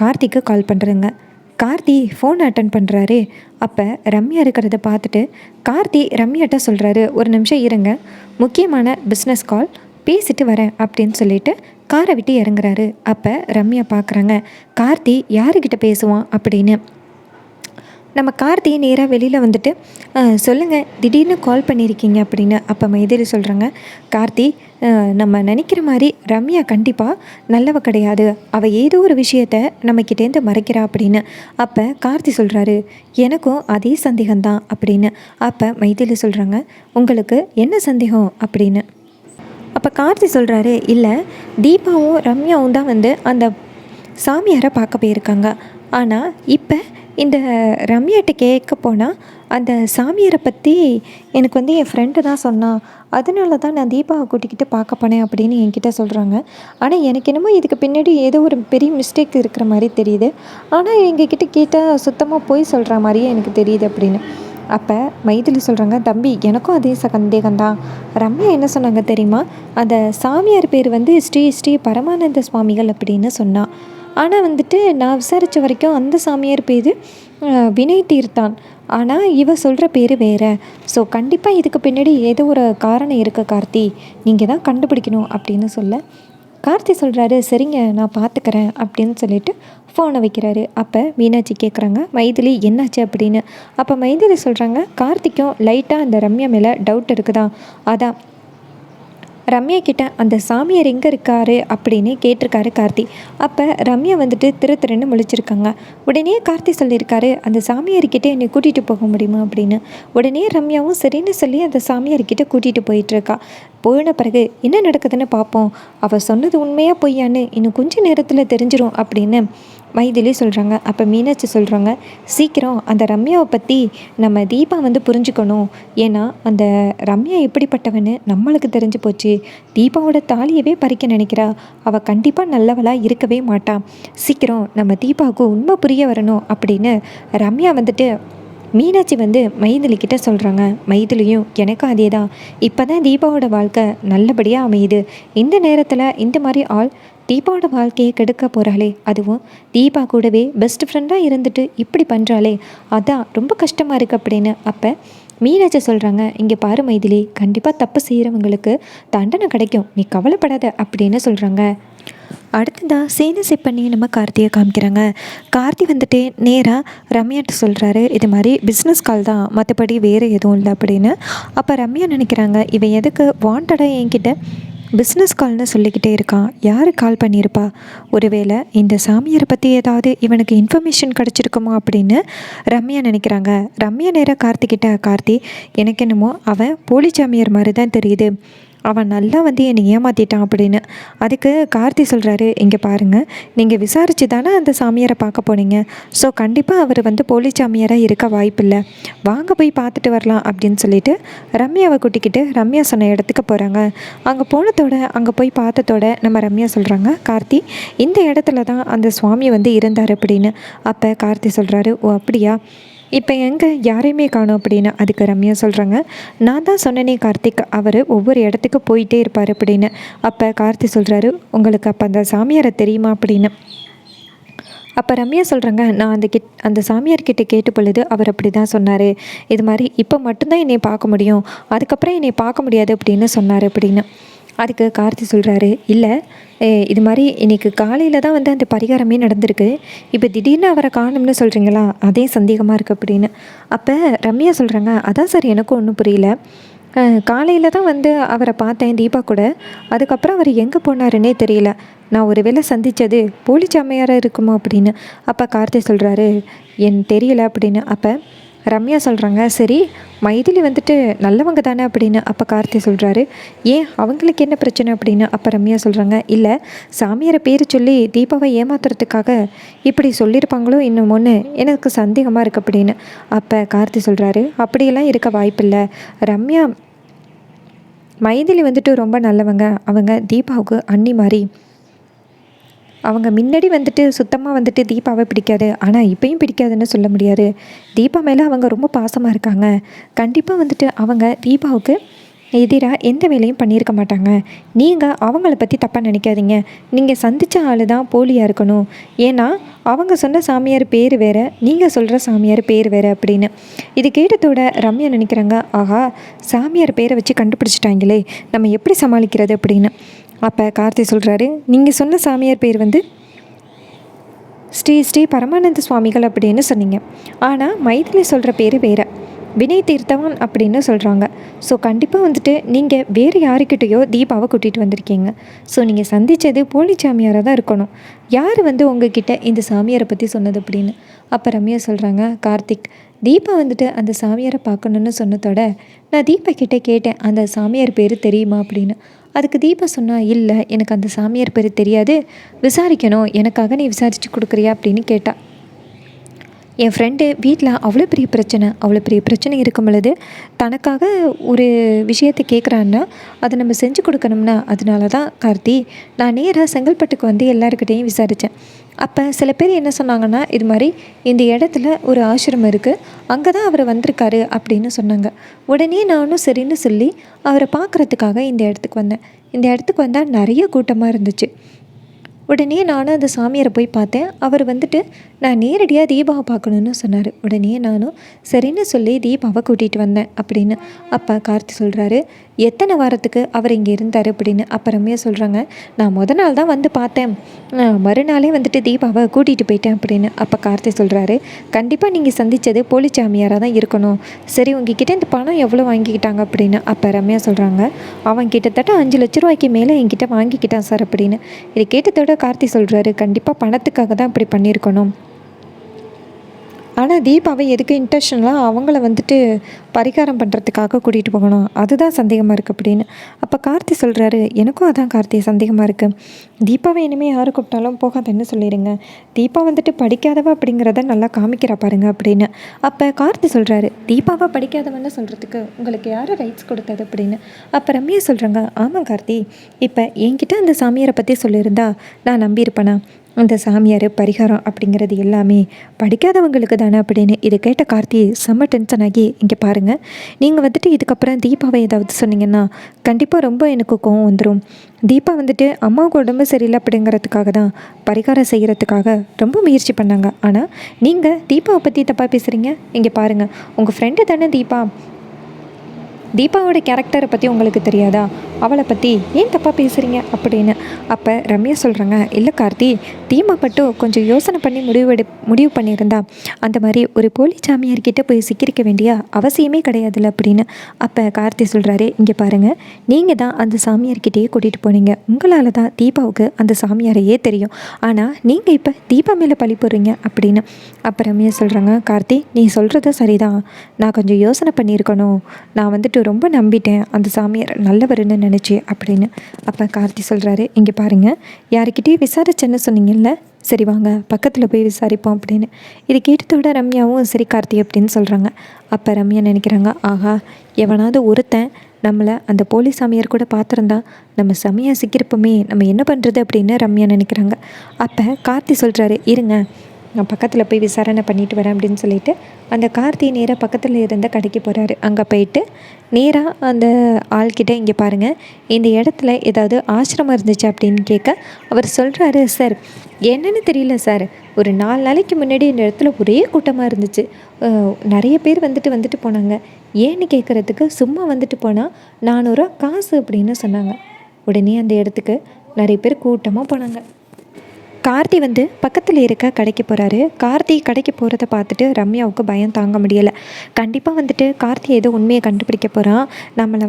கார்த்திக்கு கால் பண்ணுறேங்க. கார்த்தி ஃபோன் அட்டன் பண்ணுறாரு. அப்போ ரம்யா இருக்கிறத பார்த்துட்டு கார்த்தி ரம்யாட்ட சொல்கிறாரு, ஒரு நிமிஷம் இருங்க, முக்கியமான பிஸ்னஸ் கால், பேசிட்டு வரேன் அப்படின்னு சொல்லிட்டு காரை விட்டு இறங்குறாரு. அப்போ ரம்யா பார்க்குறாங்க, கார்த்தி யாருக்கிட்ட பேசுவான் அப்படின்னு. நம்ம கார்த்தி நேராக வெளியில் வந்துட்டு, சொல்லுங்கள் திடீர்னு கால் பண்ணியிருக்கீங்க அப்படின்னு. அப்போ மைதிலி சொல்கிறாங்க, கார்த்தி, நம்ம நினைக்கிற மாதிரி ரம்யா கண்டிப்பாக நல்லவ கிடையாது, அவள் ஏதோ ஒரு விஷயத்த நம்மக்கிட்டேருந்து மறைக்கிறா அப்படின்னு. அப்போ கார்த்தி சொல்கிறாரு, எனக்கும் அதே சந்தேகம்தான் அப்படின்னு. அப்போ மைதிலி சொல்கிறாங்க, உங்களுக்கு என்ன சந்தேகம் அப்படின்னு. அப்போ கார்த்தி சொல்கிறாரு, இல்லை தீபாவும் ரம்யாவும் தான் வந்து அந்த சாமியாரை பார்க்க போயிருக்காங்க, ஆனால் இப்போ இந்த ரம்யாட்ட கேட்க போனால் அந்த சாமியாரை பற்றி எனக்கு வந்து என் ஃப்ரெண்டு தான் சொன்னான், அதனால தான் நான் தீபாவை கூட்டிக்கிட்டு பார்க்க போனேன் அப்படின்னு என்கிட்ட சொல்கிறாங்க. ஆனால் எனக்கு என்னமோ இதுக்கு பின்னாடி ஏதோ ஒரு பெரிய மிஸ்டேக் இருக்கிற மாதிரி தெரியுது, ஆனால் எங்ககிட்ட கேட்டால் சுத்தமாக போய் சொல்கிற மாதிரியே எனக்கு தெரியுது அப்படின்னு. அப்போ மைதிலி சொல்கிறாங்க, தம்பி எனக்கும் அதே சந்தேகம்தான், ரம்யா என்ன சொன்னாங்க தெரியுமா, அந்த சாமியார் பேர் வந்து ஸ்ரீ ஸ்ரீ பரமானந்த சுவாமிகள் அப்படின்னு சொன்னான், ஆனால் வந்துட்டு நான் விசாரித்த வரைக்கும் அந்த சாமியார் பேர் வினய் தீர்த்தான், ஆனால் இவ சொல்கிற பேர் வேறு. ஸோ கண்டிப்பாக இதுக்கு பின்னாடி ஏதோ ஒரு காரணம் இருக்குது கார்த்தி, நீங்கள் தான் கண்டுபிடிக்கணும் அப்படின்னு சொல்ல கார்த்தி சொல்கிறாரு, சரிங்க நான் பார்த்துக்கிறேன் அப்படின்னு சொல்லிட்டு ஃபோனை வைக்கிறாரு. அப்போ மீனாட்சி கேட்குறாங்க, மைதிலி என்னாச்சு அப்படின்னு. அப்போ மைதிலி சொல்கிறாங்க, கார்த்திக்கும் லைட்டாக அந்த ரம்யா மேலே டவுட் இருக்குதான், அதான் ரம்யா கிட்ட அந்த சாமியார் எங்கே இருக்காரு அப்படின்னு கேட்டிருக்காரு கார்த்தி. அப்போ ரம்யா வந்துட்டு திருன்னு முழிச்சிருக்காங்க. உடனே கார்த்தி சொல்லியிருக்காரு, அந்த சாமியார்கிட்ட என்னை கூட்டிகிட்டு போக முடியுமா அப்படின்னு. உடனே ரம்யாவும் சரின்னு சொல்லி அந்த சாமியார்கிட்ட கூட்டிகிட்டு போயிட்டுருக்கா. போயின பிறகு என்ன நடக்குதுன்னு பார்ப்போம், அவள் சொன்னது உண்மையாக பொய்யான்னு இன்னும் கொஞ்சம் நேரத்தில் தெரிஞ்சிடும் அப்படின்னு மைதிலி சொல்கிறாங்க. அப்போ மீனாட்சி சொல்கிறாங்க, சீக்கிரம் அந்த ரம்யாவை பற்றி நம்ம தீபா வந்து புரிஞ்சுக்கணும், ஏன்னா அந்த ரம்யா எப்படிப்பட்டவன்னு நம்மளுக்கு தெரிஞ்சு போச்சு, தீபாவோட தாலியவே பறிக்க நினைக்கிறா, அவள் கண்டிப்பாக நல்லவளாக இருக்கவே மாட்டான், சீக்கிரம் நம்ம தீபாவுக்கு உண்மை புரிய வரணும் அப்படின்னு ரம்யா வந்துட்டு மீனாட்சி வந்து மைதிலிக்கிட்ட சொல்கிறாங்க. மைதிலியும் எனக்கும் அதே தான். இப்போ தான் தீபாவோட வாழ்க்கை நல்லபடியாக அமையுது. இந்த நேரத்தில் இந்த மாதிரி ஆள் தீபாவோட வாழ்க்கையை கெடுக்க போகிறாளே, அதுவும் தீபா கூடவே பெஸ்ட் ஃப்ரெண்டாக இருந்துட்டு இப்படி பண்ணுறாளே, அதான் ரொம்ப கஷ்டமாக இருக்குது அப்படின்னு. அப்போ மீனாட்சி சொல்கிறாங்க, இங்கே பாரு மைதிலி, கண்டிப்பாக தப்பு செய்கிறவங்களுக்கு தண்டனை கிடைக்கும், நீ கவலைப்படாத அப்படின்னு சொல்கிறாங்க. அடுத்ததாக சேனை செட் பண்ணி நம்ம கார்த்தியை காமிக்கிறாங்க. கார்த்தி வந்துட்டு நேராக ரம்யாட்ட சொல்கிறாரு, இது மாதிரி பிஸ்னஸ் கால் தான், மற்றபடி வேறு எதுவும் இல்லை அப்படின்னு. அப்போ ரம்யா நினைக்கிறாங்க, இவன் எதுக்கு வாண்டடாக என்கிட்ட பிஸ்னஸ் கால்னு சொல்லிக்கிட்டே இருக்கான், யார் கால் பண்ணியிருப்பா, ஒருவேளை இந்த சாமியாரை பற்றி ஏதாவது இவனுக்கு இன்ஃபர்மேஷன் கிடச்சிருக்குமா அப்படின்னு ரம்யா நினைக்கிறாங்க. ரம்யா நேராக கார்த்திக்கிட்ட, கார்த்தி எனக்கு என்னமோ அவன் போலி சாமியார் மாதிரி தான் தெரியுது, அவன் நல்லா வந்து என்னை ஏமாற்றிட்டான் அப்படின்னு. அதுக்கு கார்த்தி சொல்கிறாரு, இங்கே பாருங்கள், நீங்கள் விசாரித்து தானே அந்த சாமியாரை பார்க்க போனீங்க, ஸோ கண்டிப்பாக அவர் வந்து போலி சாமியாராக இருக்க வாய்ப்பில்லை, வாங்க போய் பார்த்துட்டு வரலாம் அப்படின்னு சொல்லிட்டு ரம்யாவை கூட்டிக்கிட்டு ரம்யா சொன்ன இடத்துக்கு போகிறாங்க. அங்கே போனதோட அங்கே போய் பார்த்ததோட நம்ம ரம்யா சொல்கிறாங்க, கார்த்தி இந்த இடத்துல தான் அந்த சுவாமி வந்து இருந்தார் அப்படின்னு. அப்போ கார்த்தி சொல்கிறாரு, ஓ அப்படியா, இப்போ எங்கே யாரையுமே காணும் அப்படின்னு. அதுக்கு ரம்யா சொல்கிறாங்க, நான் தான் சொன்னனே கார்த்திக், அவர் ஒவ்வொரு இடத்துக்கு போயிட்டே இருப்பார் அப்படின்னு. அப்போ கார்த்தி சொல்கிறாரு, உங்களுக்கு அப்போ அந்த சாமியாரை தெரியுமா அப்படின்னு. அப்போ ரம்யா சொல்கிறாங்க, நான் அந்த சாமியார்கிட்ட கேட்ட பொழுது அவர் அப்படி தான் சொன்னார், இது மாதிரி இப்போ மட்டும்தான் என்னை பார்க்க முடியும், அதுக்கப்புறம் என்னை பார்க்க முடியாது அப்படின்னு சொன்னார் அப்படின்னு. அதுக்கு கார்த்தி சொல்கிறாரு, இல்லை இது மாதிரி இன்றைக்கி காலையில் தான் வந்து அந்த பரிகாரமே நடந்திருக்கு, இப்போ திடீர்னு அவரை காணும்னு சொல்கிறீங்களா, அதே சந்தேகமாக இருக்குது அப்படின்னு. அப்போ ரம்யா சொல்கிறாங்க, அதான் சார் எனக்கும் ஒன்றும் புரியல, காலையில் தான் வந்து அவரை பார்த்தேன் தீபா கூட, அதுக்கப்புறம் அவர் எங்கே போனாருன்னே தெரியல, நான் ஒரு வேளை சந்தித்தது போலி சாமியாராக இருக்குமோ அப்படின்னு. அப்போ கார்த்தி சொல்கிறாரு, என் தெரியல அப்படின்னு. அப்போ ரம்யா சொல்கிறாங்க, சரி மைதிலி வந்துட்டு நல்லவங்க தானே அப்படின்னு. அப்போ கார்த்தி சொல்கிறாரு, ஏன் அவங்களுக்கு என்ன பிரச்சனை அப்படின்னு. அப்போ ரம்யா சொல்கிறாங்க, இல்லை சாமியாரை பேர் சொல்லி தீபாவை ஏமாத்துறதுக்காக இப்படி சொல்லியிருப்பாங்களோ இன்னும் ஒன்று எனக்கு சந்தேகமாக இருக்குது அப்படின்னு. அப்போ கார்த்தி சொல்கிறாரு, அப்படியெல்லாம் இருக்க வாய்ப்பில்லை, ரம்யா மைதிலி வந்துட்டு ரொம்ப நல்லவங்க, அவங்க தீபாவுக்கு அண்ணி மாதிரி, அவங்க முன்னாடி வந்துட்டு சுத்தமாக வந்துட்டு தீபாவை பிடிக்காது, ஆனால் இப்போயும் பிடிக்காதுன்னு சொல்ல முடியாது, தீபா மேலே அவங்க ரொம்ப பாசமாக இருக்காங்க, கண்டிப்பாக வந்துட்டு அவங்க தீபாவுக்கு எதிராக எந்த வேலையும் பண்ணியிருக்க மாட்டாங்க, நீங்கள் அவங்கள பற்றி தப்பாக நினைக்காதீங்க, நீங்கள் சந்தித்த ஆள் தான் போலியாக இருக்கணும், ஏன்னா அவங்க சொன்ன சாமியார் பேர் வேறு, நீங்கள் சொல்கிற சாமியார் பேர் வேறு அப்படின்னு. இது கேட்டதோட ரம்யா நினைக்கிறாங்க, ஆஹா சாமியார் பேரை வச்சு கண்டுபிடிச்சிட்டாங்களே, நம்ம எப்படி சமாளிக்கிறது அப்படின்னு. அப்போ கார்த்தி சொல்கிறாரு, நீங்கள் சொன்ன சாமியார் பேர் வந்து ஸ்ரீ ஸ்ரீ பரமானந்த சுவாமிகள் அப்படின்னு சொன்னீங்க, ஆனால் மைதிலி சொல்கிற பேர் வேறு, வினய் தீர்த்தவான் அப்படின்னு சொல்கிறாங்க, ஸோ கண்டிப்பாக வந்துட்டு நீங்கள் வேறு யாருக்கிட்டேயோ தீபாவை கூட்டிகிட்டு வந்திருக்கீங்க, ஸோ நீங்கள் சந்தித்தது போலி சாமியாராக தான் இருக்கணும், யார் வந்து உங்ககிட்ட இந்த சாமியாரை பற்றி சொன்னது அப்படின்னு. அப்போ ரம்யா சொல்கிறாங்க, கார்த்திக் தீபா வந்துட்டு அந்த சாமியாரை பார்க்கணுன்னு சொன்னதோட நான் தீபா கிட்டே கேட்டேன், அந்த சாமியார் பேர் தெரியுமா அப்படின்னு. அதுக்கு தீபா சொன்னால், இல்லை எனக்கு அந்த சாமியார் பேர் தெரியாது, விசாரிக்கணும், எனக்காக நீ விசாரித்து கொடுக்குறியா அப்படின்னு கேட்டா. என் ஃப்ரெண்டு வீட்டில் அவ்வளோ பெரிய பிரச்சனை இருக்கும் பொழுது தனக்காக ஒரு விஷயத்தை கேட்குறான்னா அதை நம்ம செஞ்சு கொடுக்கணும்னா, அதனால தான் கார்த்தி நான் நேராக செங்கல்பட்டுக்கு வந்து எல்லாருக்கிட்டையும் விசாரித்தேன். அப்போ சில பேர் என்ன சொன்னாங்கன்னா, இது மாதிரி இந்த இடத்துல ஒரு ஆசிரமம் இருக்குது, அங்கே தான் அவர் வந்திருக்காரு அப்படின்னு சொன்னாங்க. உடனே நானும் சரின்னு சொல்லி அவரை பார்க்குறதுக்காக இந்த இடத்துக்கு வந்தேன். இந்த இடத்துக்கு வந்தால் நிறைய கூட்டமாக இருந்துச்சு. உடனே நானும் அந்த சாமியாரை போய் பார்த்தேன், அவர் வந்துட்டு நான் நேரடியாக தீபாவை பார்க்கணுன்னு சொன்னார். உடனே நானும் சரின்னு சொல்லி தீபாவை கூட்டிகிட்டு வந்தேன் அப்படின்னு. அப்போ கார்த்தி சொல்கிறாரு, எத்தனை வாரத்துக்கு அவர் இங்கே இருந்தார் அப்படின்னு. அப்போ ரம்யா சொல்கிறாங்க, நான் நாள் தான் வந்து பார்த்தேன், மறுநாளே வந்துட்டு தீபாவை கூட்டிகிட்டு போயிட்டேன் அப்படின்னு. அப்போ கார்த்தி சொல்கிறாரு, கண்டிப்பாக நீங்கள் சந்தித்தது போலி சாமியாராக தான் இருக்கணும், சரி உங்ககிட்ட இந்த பணம் எவ்வளோ வாங்கிக்கிட்டாங்க அப்படின்னு. அப்போ ரம்யா சொல்கிறாங்க, அவன் கிட்டத்தட்ட 5 லட்ச ரூபாய்க்கு மேலே என்கிட்ட வாங்கிக்கிட்டான் சார் அப்படின்னு. இது கேட்டதோட கார்த்தி சொல்கிறாரு, கண்டிப்பாக பணத்துக்காக தான் இப்படி பண்ணியிருக்கணும், ஆனால் தீபாவை எதுக்கு இன்டென்ஷனலாக அவங்கள வந்துட்டு பரிகாரம் பண்ணுறதுக்காக கூட்டிகிட்டு போகணும், அதுதான் சந்தேகமாக இருக்குது அப்படின்னு. அப்போ கார்த்தி சொல்கிறாரு, எனக்கும் அதான் கார்த்தி சந்தேகமாக இருக்குது, தீபாவை இனிமேல் யார் கூப்பிட்டாலும் போகாதன்னு சொல்லிடுங்க, தீபா வந்துட்டு படிக்காதவ அப்படிங்கிறத நல்லா காமிக்கிறா பாருங்க அப்படின்னு. அப்போ கார்த்தி சொல்கிறாரு, தீபாவை படிக்காதவன்னு சொல்கிறதுக்கு உங்களுக்கு யார் ரைட்ஸ் கொடுத்தது அப்படின்னு. அப்போ ரம்யா சொல்கிறாங்க, ஆமாம் கார்த்தி, இப்போ என்கிட்ட அந்த சாமியாரை பற்றி சொல்லியிருந்தா நான் நம்பியிருப்பேனா, அந்த சாமியார் பரிகாரம் அப்படிங்கிறது எல்லாமே படிக்காதவங்களுக்கு தானே அப்படின்னு இதை கேட்ட கார்த்தி செம்ம டென்ஷன் ஆகி, இங்கே பாருங்கள், நீங்கள் வந்துட்டு இதுக்கப்புறம் தீபாவை ஏதாவது சொன்னீங்கன்னா கண்டிப்பாக ரொம்ப எனக்கு கோவம் வந்துடும். தீபா வந்துட்டு அம்மாவுக்கு உடம்பு சரியில்லை அப்படிங்கிறதுக்காக தான் பரிகாரம் செய்கிறதுக்காக ரொம்ப முயற்சி பண்ணாங்க. ஆனால் நீங்கள் தீபாவை பற்றி தப்பாக பேசுகிறீங்க. இங்கே பாருங்கள், உங்கள் ஃப்ரெண்டு தானே தீபா, தீபாவோட கேரக்டரை பற்றி உங்களுக்கு தெரியாதா? அவளை பற்றி ஏன் தப்பாக பேசுகிறீங்க அப்படின்னு. அப்போ ரம்யா சொல்கிறாங்க, இல்லை கார்த்தி, தீமா மட்டும் கொஞ்சம் யோசனை பண்ணி முடிவு பண்ணியிருந்தா அந்த மாதிரி ஒரு போலி சாமியார்கிட்ட போய் சிக்கிரிக்க வேண்டிய அவசியமே கிடையாதுல்ல அப்படின்னு. அப்போ கார்த்தி சொல்கிறாரு, இங்கே பாருங்கள், நீங்கள் தான் அந்த சாமியார்கிட்டையே கூட்டிகிட்டு போனீங்க, உங்களால் தான் தீபாவுக்கு அந்த சாமியாரையே தெரியும். ஆனால் நீங்கள் இப்போ தீபா மேலே பழி போடுறீங்க அப்படின்னு. அப்போ ரம்யா சொல்கிறாங்க, கார்த்தி, நீ சொல்கிறது சரிதான், நான் கொஞ்சம் யோசனை பண்ணியிருக்கணும், நான் வந்துட்டு ரொம்ப நம்பிட்டேன் அந்த சாமியார் நல்லவருன்னு நினச்சி அப்படின்னு. அப்போ கார்த்தி சொல்கிறாரு, இங்கே பாருங்கள், யாருக்கிட்டேயும் விசாரிச்சேன்னு சொன்னீங்கல்ல, சரி வாங்க பக்கத்தில் போய் விசாரிப்போம் அப்படின்னு. இது கேட்டதோட ரம்யாவும் சரி கார்த்தி அப்படின்னு சொல்கிறாங்க. அப்போ ரம்யா நினைக்கிறாங்க, ஆஹா, எவனாவது ஒருத்தன் நம்மளை அந்த போலி சாமியார் கூட பார்த்துருந்தா நம்ம செம்மையாக சிக்கிருப்போமே, நம்ம என்ன பண்ணுறது அப்படின்னு ரம்யா நினைக்கிறாங்க. அப்போ கார்த்தி சொல்கிறாரு, இருங்க நான் பக்கத்தில் போய் விசாரணை பண்ணிட்டு வரேன் அப்படின்னு சொல்லிட்டு அந்த கார்த்தி நேராக பக்கத்தில் இருந்த கடைக்கு போகிறாரு. அங்கே போயிட்டு நேராக அந்த ஆள்கிட்ட, இங்கே பாருங்கள், இந்த இடத்துல ஏதாவது ஆசிரமம் இருந்துச்சு அப்படின்னு கேட்க அவர் சொல்கிறாரு, சார் என்னன்னு தெரியல சார், ஒரு 4 நாளைக்கு முன்னாடி இந்த இடத்துல ஒரே கூட்டமாக இருந்துச்சு, நிறைய பேர் வந்துட்டு போனாங்க, ஏன்னு கேட்குறதுக்கு சும்மா வந்துட்டு போனால் 400 ரூபா காசு அப்படின்னு சொன்னாங்க. உடனே அந்த இடத்துக்கு நிறைய பேர் கூட்டமாக போனாங்க. கார்த்தி பக்கத்தில் இருக்க கடைக்கு போகிறாரு. கார்த்தி கடைக்கு போகிறத பார்த்துட்டு ரம்யாவுக்கு பயம் தாங்க முடியலை. கண்டிப்பாக கார்த்தி ஏதோ உண்மையை கண்டுபிடிக்க போகிறான், நம்மளை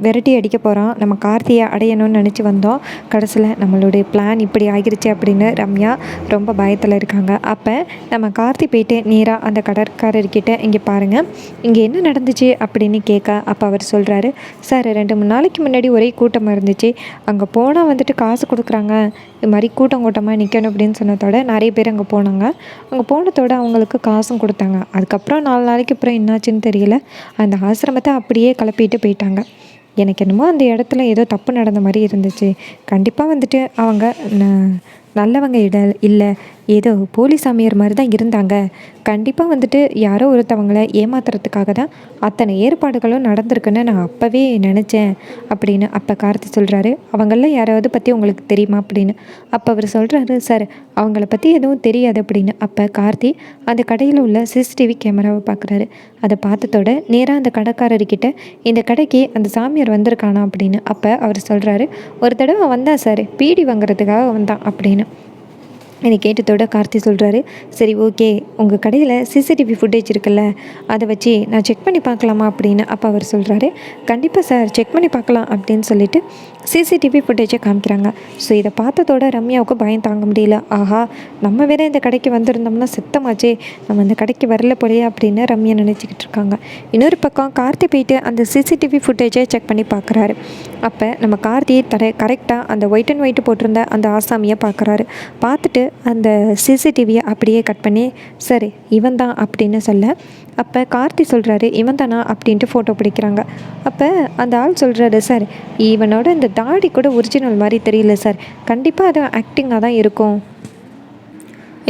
விரட்டி அடிக்க போகிறான், நம்ம கார்த்தியை அடையணும்னு நினச்சி வந்தோம், கடைசியில் நம்மளுடைய பிளான் இப்படி ஆகிருச்சு அப்படின்னு ரம்யா ரொம்ப பயத்தில் இருக்காங்க. அப்போ நம்ம கார்த்தி போயிட்டு நேராக அந்த கடற்காரர்கிட்ட, இங்கே பாருங்கள், இங்கே என்ன நடந்துச்சு அப்படின்னு கேட்க அப்போ அவர் சொல்கிறாரு, சார் 2-3 நாளைக்கு முன்னாடி ஒரே கூட்டமாக இருந்துச்சு, அங்கே போனால் காசு கொடுக்குறாங்க, இது மாதிரி கூட்டமாக நிற்கணும் அப்படின்னு சொன்னதோட நிறைய பேர் அங்கே போனாங்க. அங்கே போனதோட அவங்களுக்கு காசும் கொடுத்தாங்க. அதுக்கப்புறம் 4 நாளைக்கு அப்புறம் என்னாச்சுன்னு தெரியல, அந்த ஆசிரமத்தை அப்படியே கிளப்பிட்டு போயிட்டாங்க. எனக்கு என்னமோ அந்த இடத்துல ஏதோ தப்பு நடந்த மாதிரி இருந்துச்சு. கண்டிப்பாக அவங்க நல்லவங்க இல்லை, ஏதோ போலி சாமியார் மாதிரி தான் இருந்தாங்க. கண்டிப்பாக யாரோ ஒருத்தவங்களை ஏமாத்துறதுக்காக தான் அத்தனை ஏற்பாடுகளும் நடந்திருக்குன்னு நான் அப்போவே நினச்சேன் அப்படின்னு. அப்போ கார்த்தி சொல்கிறாரு, அவங்கள யாராவது பற்றி உங்களுக்கு தெரியுமா அப்படின்னு. அப்போ அவர் சொல்கிறாரு, சார் அவங்கள பற்றி எதுவும் தெரியாது அப்படின்னு. அப்போ கார்த்தி அந்த கடையில் உள்ள சிசிடிவி கேமராவை பார்க்குறாரு. அதை பார்த்ததோட நேராக அந்த கடைக்காரர்கிட்ட, இந்த கடைக்கு அந்த சாமியார் வந்திருக்கானா அப்படின்னு. அப்போ அவர் சொல்கிறாரு, ஒரு தடவை வந்தான் சார், பீடி வாங்குறதுக்காக வந்தான் அப்படின்னு. இதை கேட்டதோட கார்த்தி சொல்கிறாரு, சரி ஓகே, உங்கள் கடையில் சிசிடிவி ஃபுட்டேஜ் இருக்குல்ல, அதை வச்சு நான் செக் பண்ணி பார்க்கலாமா அப்படின்னு. அப்போ அவர் சொல்கிறாரு, கண்டிப்பாக சார், செக் பண்ணி பார்க்கலாம் அப்படின்னு சொல்லிட்டு சிசிடிவி ஃபுட்டேஜை காமிக்கிறாங்க. ஸோ இதை பார்த்ததோட ரம்யாவுக்கு பயம் தாங்க முடியல. ஆஹா, நம்ம வேறு இந்த கடைக்கு வந்திருந்தோம்னா சித்தமாச்சே, நம்ம இந்த கடைக்கு வரல போலையே அப்படின்னு ரம்யா நினச்சிக்கிட்டு இருக்காங்க. இன்னொரு பக்கம் கார்த்தி போயிட்டு அந்த சிசிடிவி ஃபுட்டேஜை செக் பண்ணி பார்க்குறாரு. அப்போ நம்ம கார்த்தி கரெக்டாக அந்த ஒயிட் அண்ட் ஒயிட் போட்டிருந்த அந்த ஆசாமியை பார்க்குறாரு. பார்த்துட்டு அந்த சிசிடிவியை அப்படியே கட் பண்ணி, சரி இவன் தான் அப்படின்னு சொல்ல, அப்போ கார்த்தி சொல்கிறாரு, இவன் தானா அப்படின்ட்டு ஃபோட்டோ பிடிக்கிறாங்க. அப்போ அந்த ஆள் சொல்கிறாரு, சார் இவனோட இந்த தாடி கூட ஒரிஜினல் மாதிரி தெரியல சார், கண்டிப்பாக அது ஆக்டிங்காக தான் இருக்கும்,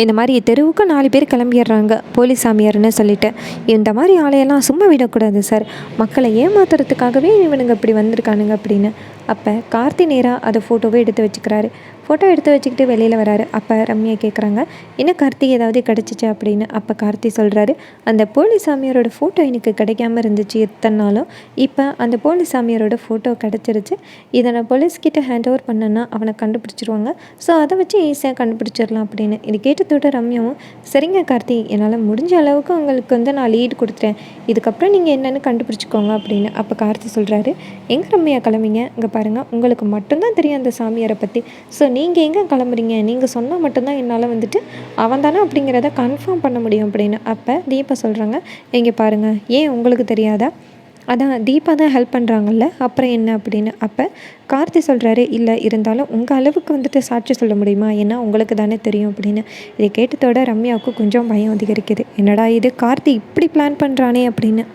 இந்த மாதிரி தெருவுக்கு 4 பேர் கிளம்பிடுறாங்க போலீஸ் சாமியார்னு சொல்லிட்டு, இந்த மாதிரி ஆளையெல்லாம் சும்மா விடக்கூடாது சார், மக்களை ஏமாத்துறதுக்காகவே இவனுங்க இப்படி வந்திருக்கானுங்க அப்படின்னு. அப்போ கார்த்தி நேராக அதை ஃபோட்டோவை எடுத்து வச்சுக்கிறாரு. ஃபோட்டோ எடுத்து வச்சுக்கிட்டு வெளியில் வராரு. அப்போ ரம்யா கேட்குறாங்க, என்ன கார்த்தி ஏதாவது கிடச்சிச்சு அப்படின்னு. அப்போ கார்த்தி சொல்கிறாரு, அந்த போலீஸ் சாமியாரோட ஃபோட்டோ எனக்கு கிடைக்காம இருந்துச்சு எத்தனை நாளும், இப்போ அந்த போலீஸ் சாமியாரோட ஃபோட்டோ கிடச்சிருச்சு, இதை நான் போலீஸ்கிட்ட ஹேண்ட் ஓவர் பண்ணேன்னா அவனை கண்டுபிடிச்சிருவாங்க, ஸோ அதை வச்சு ஈஸியாக கண்டுபிடிச்சிடலாம் அப்படின்னு. இது கேட்டதோட ரம்யாவும், சரிங்க கார்த்தி, என்னால் முடிஞ்ச அளவுக்கு உங்களுக்கு நான் லீட் கொடுத்துட்டேன், இதுக்கப்புறம் நீங்கள் என்னென்னு கண்டுபிடிச்சிக்கோங்க அப்படின்னு. அப்போ கார்த்தி சொல்கிறாரு, எங்கே ரம்யா கிளம்பிங்க, இங்கே பாருங்கள், உங்களுக்கு மட்டும்தான் தெரியும் அந்த சாமியாரை பற்றி, ஸோ நீங்கள் எங்கே கிளம்புறீங்க, நீங்கள் சொன்னால் மட்டும்தான் என்னால் அவன் தானே அப்படிங்கிறத கன்ஃபார்ம் பண்ண முடியும் அப்படின்னு. அப்போ தீபா சொல்கிறாங்க, இங்கே பாருங்கள், ஏன் உங்களுக்கு தெரியாதா, அதான் தீபா தான் ஹெல்ப் பண்ணுறாங்கல்ல, அப்புறம் என்ன அப்படின்னு. அப்போ கார்த்தி சொல்கிறாரு, இல்லை இருந்தாலும் உங்கள் அளவுக்கு சாட்சி சொல்ல முடியுமா, ஏன்னா உங்களுக்கு தானே தெரியும் அப்படின்னு. இதை கேட்டதோட ரம்யாவுக்கு கொஞ்சம் பயம் அதிகரிக்குது. என்னடா இது, கார்த்தி இப்படி பிளான் பண்ணுறானே அப்படின்னு.